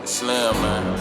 Slim, man.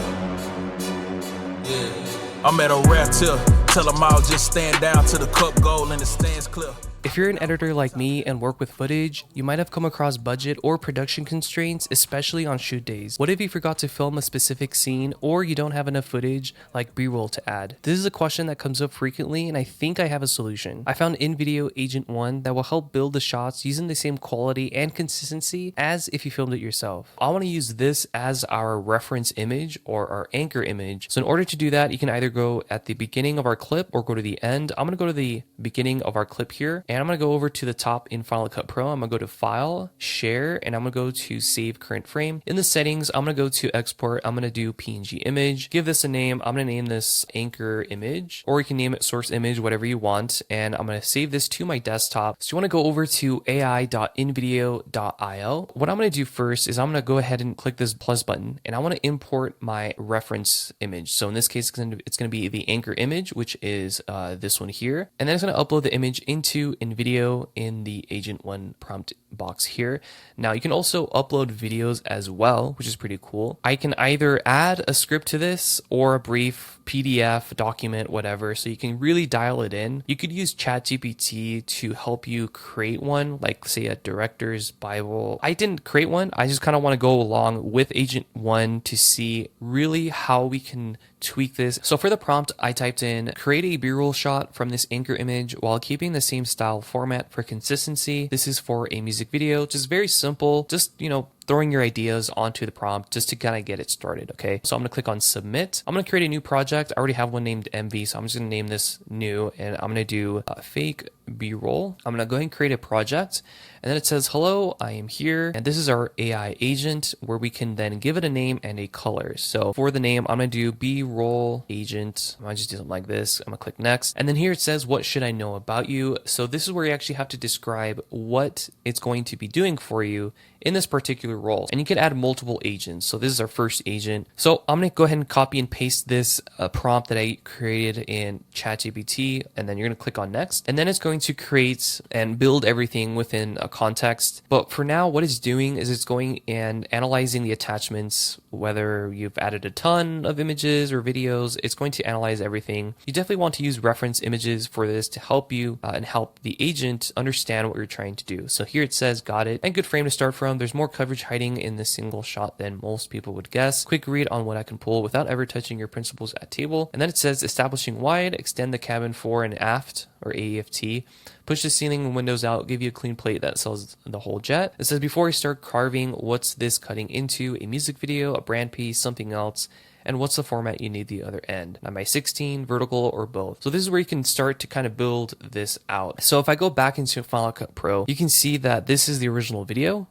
I'm at a rare tip. Tell them all just stand down to the cup goal and the stands clear. If you're an editor like me and work with footage, you might have come across budget or production constraints, especially on shoot days. What if you forgot to film a specific scene or you don't have enough footage like B-roll to add? This is a question that comes up frequently and I think I have a solution. I found InVideo Agent 1 that will help build the shots using the same quality and consistency as if you filmed it yourself. I want to use this as our reference image or our anchor image. So in order to do that, you can either go at the beginning of our clip or go to the end. I'm going to go to the beginning of our clip here. And I'm going to go over to the top in Final Cut Pro. I'm going to go to File, Share, and I'm going to go to Save Current Frame. In the settings, I'm going to go to Export. I'm going to do PNG image. Give this a name. I'm going to name this Anchor Image, or you can name it Source Image, whatever you want. And I'm going to save this to my desktop. So you want to go over to ai.invideo.io. What I'm going to do first is I'm going to go ahead and click this plus button, and I want to import my reference image. So in this case, it's going to be the anchor image, which is this one here. And then it's going to upload the image into InVideo in the Agent 1 prompt box here. Now you can also upload videos as well, which is pretty cool. I can either add a script to this or a brief PDF document, whatever, so you can really dial it in. You could use ChatGPT to help you create one, like say a director's Bible. I didn't create one. I just kind of want to go along with Agent 1 to see really how we can tweak this. So for the prompt, I typed in create a B-roll shot from this anchor image while keeping the same style format for consistency. This is for a music video, just very simple, just, throwing your ideas onto the prompt just to kind of get it started. Okay, so I'm going to click on submit. I'm going to create a new project. I already have one named MV, so I'm just going to name this new, and I'm going to do fake B-roll. I'm going to go ahead and create a project, and then it says, hello, I am here. And this is our AI agent where we can then give it a name and a color. So for the name, I'm going to do B-roll agent. I might just do something like this. I'm going to click next. And then here it says, what should I know about you? So this is where you actually have to describe what it's going to be doing for you in this particular role. And you can add multiple agents. So this is our first agent. So I'm going to go ahead and copy and paste this prompt that I created in ChatGPT, and then you're going to click on next. And then it's going to create and build everything within a context. But for now, what it's doing is it's going and analyzing the attachments, whether you've added a ton of images or videos, it's going to analyze everything. You definitely want to use reference images for this to help you and help the agent understand what you're trying to do. So here it says, got it, and good frame to start from. There's more coverage hiding in this single shot than most people would guess. Quick read on what I can pull without ever touching your principles at table. And then it says establishing wide, extend the cabin fore and aft, or AEFT, push the ceiling and windows out, give you a clean plate that sells the whole jet. It says before you start carving, what's this cutting into? A music video, a brand piece, something else? And what's the format you need the other end? 9x16, vertical, or both? So this is where you can start to kind of build this out. So if I go back into Final Cut Pro, you can see that this is the original video.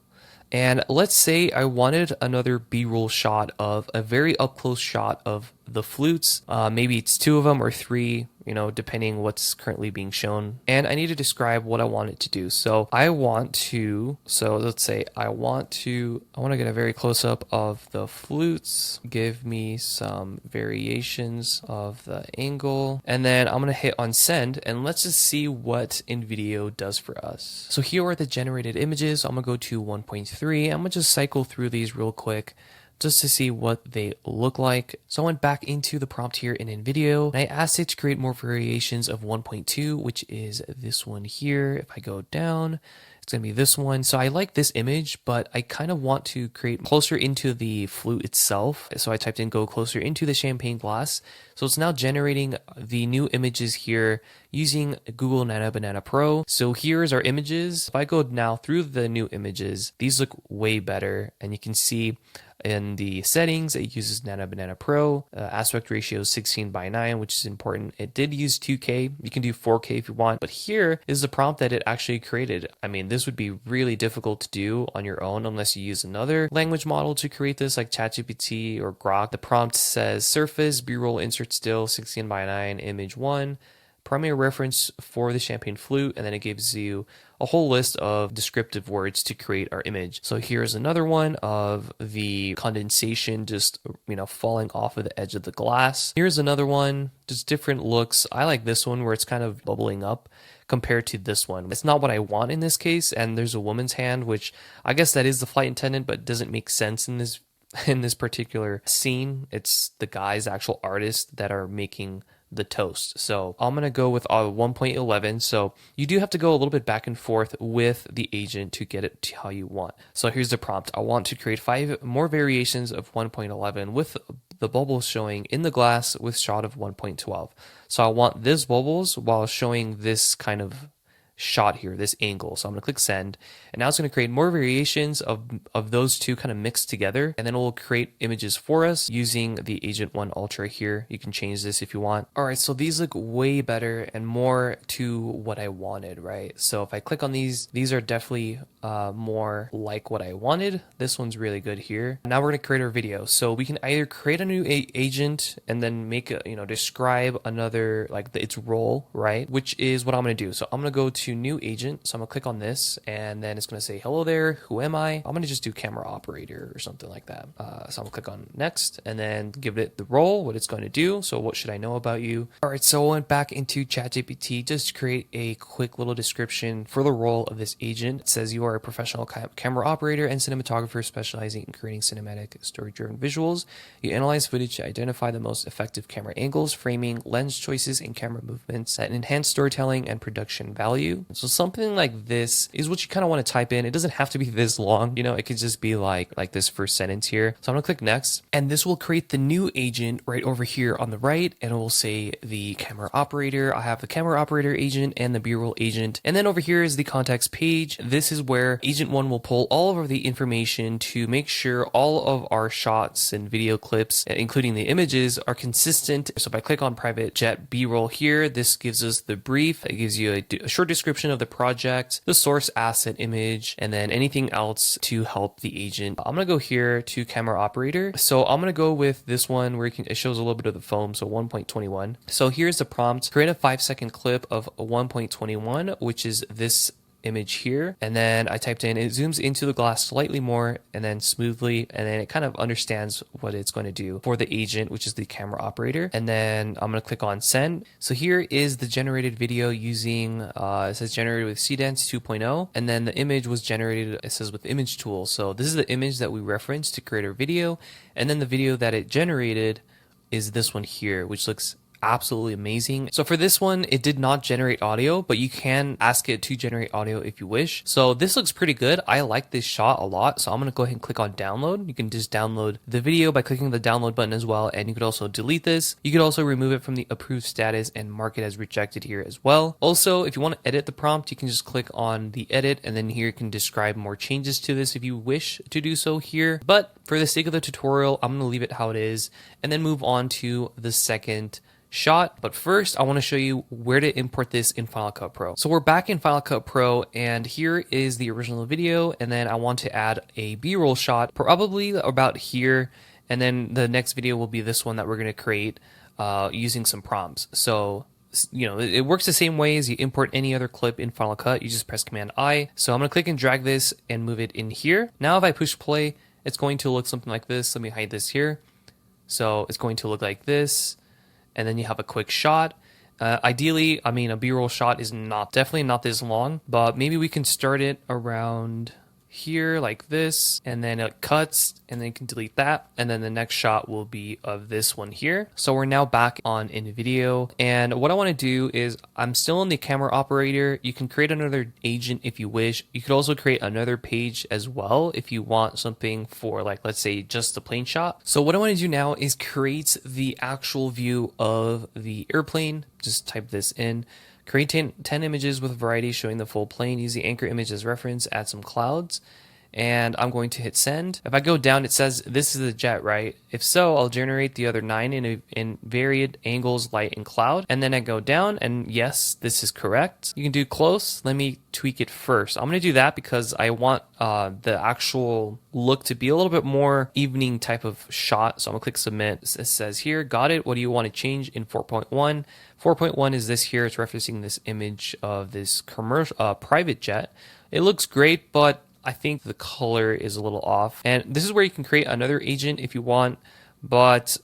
And let's say I wanted another B-roll shot of a very up-close shot of the flutes. Maybe it's 2 of them or 3, depending what's currently being shown. And I need to describe what I want it to do. So let's say I want to get a very close up of the flutes. Give me some variations of the angle. And then I'm going to hit on send, and let's just see what InVideo does for us. So here are the generated images. I'm going to go to 1.3. I'm going to just cycle through these real quick, just to see what they look like. So I went back into the prompt here in InVideo, and I asked it to create more variations of 1.2, which is this one here. If I go down, it's going to be this one. So I like this image, but I kind of want to create closer into the flute itself. So I typed in go closer into the champagne glass. So it's now generating the new images here using Google Nano Banana Pro. So here's our images. If I go now through the new images, these look way better. And you can see in the settings, it uses Nano Banana Pro. Aspect ratio is 16:9, which is important. It did use 2K. You can do 4K if you want. But here is the prompt that it actually created. I mean, this would be really difficult to do on your own unless you use another language model to create this, like ChatGPT or Grok. The prompt says surface, B-roll, insert still, 16:9, image 1. Primary reference for the champagne flute, and then it gives you a whole list of descriptive words to create our image. So here's another one of the condensation just, falling off of the edge of the glass. Here's another one, just different looks. I like this one where it's kind of bubbling up compared to this one. It's not what I want in this case, and there's a woman's hand, which I guess that is the flight attendant, but doesn't make sense in this in this particular scene, it's the guys, actual artists that are making the toast. So I'm going to go with 1.11. So you do have to go a little bit back and forth with the agent to get it to how you want. So here's the prompt. I want to create 5 more variations of 1.11 with the bubbles showing in the glass with shot of 1.12. So I want this bubbles while showing this kind of shot here, this angle. So I'm going to click send, and now it's going to create more variations of those two kind of mixed together, and then it will create images for us using the Agent 1 Ultra here. You can change this if you want. All right, so these look way better and more to what I wanted, right? So if I click on these are definitely more like what I wanted. This one's really good here. Now we're going to create our video. So we can either create a new agent and then make a, describe another, like its role, right? Which is what I'm going to do. So I'm going to go to new agent. So I'm gonna click on this, and then it's gonna say, hello there, who am I? I'm gonna just do camera operator or something like that. So I'm gonna click on next, and then give it the role, what it's going to do. So what should I know about you? All right, so I went back into ChatGPT just to create a quick little description for the role of this agent. It says you are a professional camera operator and cinematographer specializing in creating cinematic story-driven visuals. You analyze footage to identify the most effective camera angles, framing, lens choices, and camera movements that enhance storytelling and production value. So something like this is what you kind of want to type in. It doesn't have to be this long, it could just be like this first sentence here. So I'm gonna click next, and this will create the new agent right over here on the right, and it will say the camera operator. I have the camera operator agent and the B-roll agent, and then over here is the context page. This is where Agent 1 will pull all of the information to make sure all of our shots and video clips, including the images, are consistent. So if I click on private jet B-roll here, this gives us the brief. It gives you a short description of the project, the source asset image, and then anything else to help the agent. I'm gonna go here to camera operator. So I'm gonna go with this one where it shows a little bit of the foam, so 1.21. So here's the prompt: create a 5-second clip of 1.21, which is this image here, and then I typed in, it zooms into the glass slightly more and then smoothly, and then it kind of understands what it's going to do for the agent, which is the camera operator. And then I'm going to click on send. So here is the generated video using it says generated with Cdance 2.0, and then the image was generated, it says, with image tool. So this is the image that we referenced to create our video, and then the video that it generated is this one here, which looks absolutely amazing. So for this one, it did not generate audio, but you can ask it to generate audio if you wish. So this looks pretty good. I like this shot a lot. So I'm going to go ahead and click on download. You can just download the video by clicking the download button as well. And you could also delete this. You could also remove it from the approved status and mark it as rejected here as well. Also, if you want to edit the prompt, you can just click on the edit, and then here you can describe more changes to this if you wish to do so here. But for the sake of the tutorial, I'm going to leave it how it is and then move on to the second shot. But first, I want to show you where to import this in Final Cut Pro. So we're back in Final Cut Pro, and here is the original video, and then I want to add a B-roll shot, probably about here, and then the next video will be this one that we're going to create using some prompts. So it works the same way as you import any other clip in Final Cut. You just press Command I. So I'm going to click and drag this and move it in here. Now if I push play, it's going to look something like this. Let me hide this here. So it's going to look like this. And then you have a quick shot. Ideally, a B-roll shot is definitely not this long, but maybe we can start it around here like this, and then it cuts, and then you can delete that, and then the next shot will be of this one here. So we're now back on InVideo, and what I want to do is, I'm still in the camera operator. You can create another agent if you wish. You could also create another page as well if you want something for, like, let's say just the plane shot. So what I want to do now is create the actual view of the airplane. Just type this in. Create 10 images with a variety showing the full plane. Use the anchor image as reference. Add some clouds. And I'm going to hit send. If I go down, it says this is the jet, right? If so, I'll generate the other 9 in varied angles, light, and cloud. And then I go down, and yes, this is correct. You can do close. Let me tweak it first. I'm going to do that because I want the actual look to be a little bit more evening type of shot. So I'm going to click submit. It says here, got it. What do you want to change in 4.1? 4.1 is this here. It's referencing this image of this commercial private jet. It looks great, but I think the color is a little off. And this is where you can create another agent if you want, but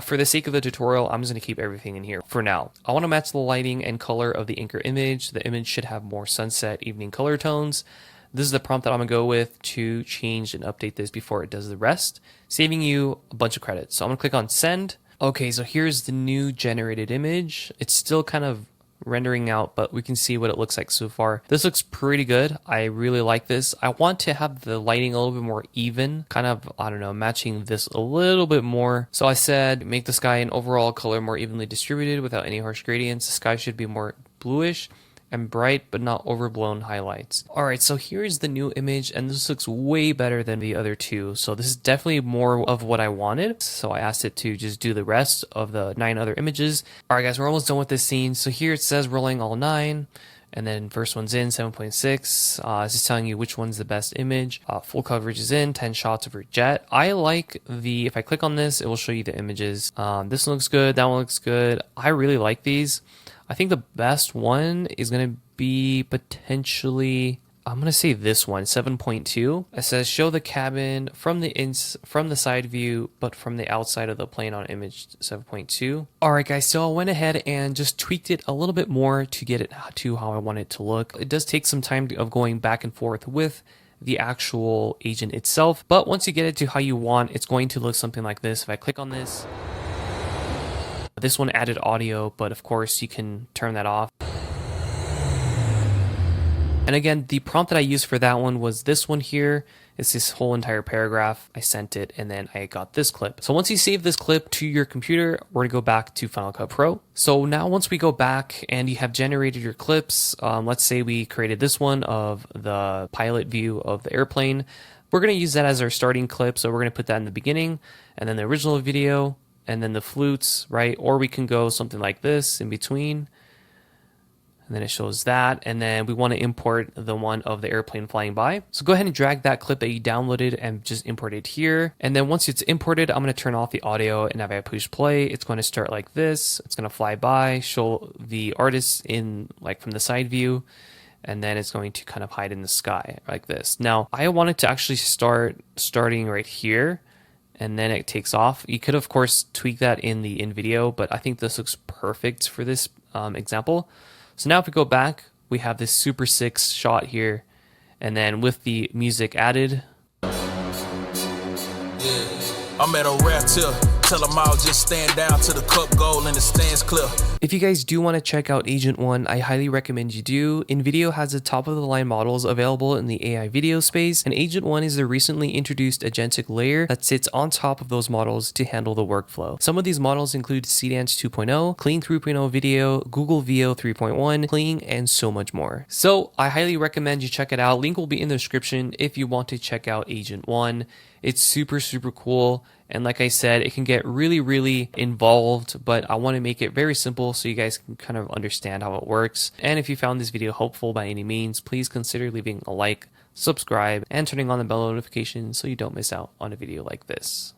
for the sake of the tutorial, I'm just going to keep everything in here for now. I want to match the lighting and color of the anchor image. The image should have more sunset evening color tones. This is the prompt that I'm gonna go with to change and update this before it does the rest, saving you a bunch of credits. So I'm gonna click on send. Okay, so here's the new generated image. It's still kind of rendering out, but we can see what it looks like so far. This looks pretty good. I really like this. I want to have the lighting a little bit more even, kind of, I don't know, matching this a little bit more. So I said, make the sky an overall color more evenly distributed without any harsh gradients. The sky should be more bluish and bright but not overblown highlights. Alright, so here's the new image, and this looks way better than the other two. So this is definitely more of what I wanted. So I asked it to just do the rest of the 9 other images. Alright guys, we're almost done with this scene. So here it says rolling all 9. And then first one's in 7.6. It's just telling you which one's the best image. Full coverage is in 10 shots of her jet. I like the, if I click on this, it will show you the images. This one looks good. That one looks good. I really like these. I think the best one is going to be potentially, I'm going to say this one, 7.2. It says show the cabin from the side view, but from the outside of the plane on image 7.2. All right, guys, so I went ahead and just tweaked it a little bit more to get it to how I want it to look. It does take some time of going back and forth with the actual agent itself, but once you get it to how you want, it's going to look something like this. If I click on this, this one added audio, but of course you can turn that off. And again, the prompt that I used for that one was this one here. It's this whole entire paragraph. I sent it and then I got this clip. So once you save this clip to your computer, we're gonna go back to Final Cut Pro. So now once we go back and you have generated your clips, let's say we created this one of the pilot view of the airplane. We're gonna use that as our starting clip. So we're gonna put that in the beginning and then the original video and then the flutes, right? Or we can go something like this in between. And then it shows that. And then we want to import the one of the airplane flying by. So go ahead and drag that clip that you downloaded and just import it here. And then once it's imported, I'm going to turn off the audio. And if I push play, it's going to start like this. It's going to fly by, show the artist in like from the side view. And then it's going to kind of hide in the sky like this. Now I wanted to actually starting right here. And then it takes off. You could, of course, tweak that in the InVideo, but I think this looks perfect for this example. So now if we go back, we have this super sick shot here. And then with the music added. Yeah, I'm at a rap till tell them all just stand down to the cup goal and the stands clear. If you guys do want to check out Agent 1, I highly recommend you do. InVideo has the top of the line models available in the AI video space, and Agent 1 is the recently introduced agentic layer that sits on top of those models to handle the workflow. Some of these models include Cdance 2.0, Kling 3.0 Video, Google VO 3.1, Kling, and so much more. So I highly recommend you check it out. Link will be in the description if you want to check out Agent 1. It's super, super cool. And like I said, it can get really, really involved, but I want to make it very simple so you guys can kind of understand how it works. And if you found this video helpful by any means, please consider leaving a like, subscribe, and turning on the bell notification so you don't miss out on a video like this.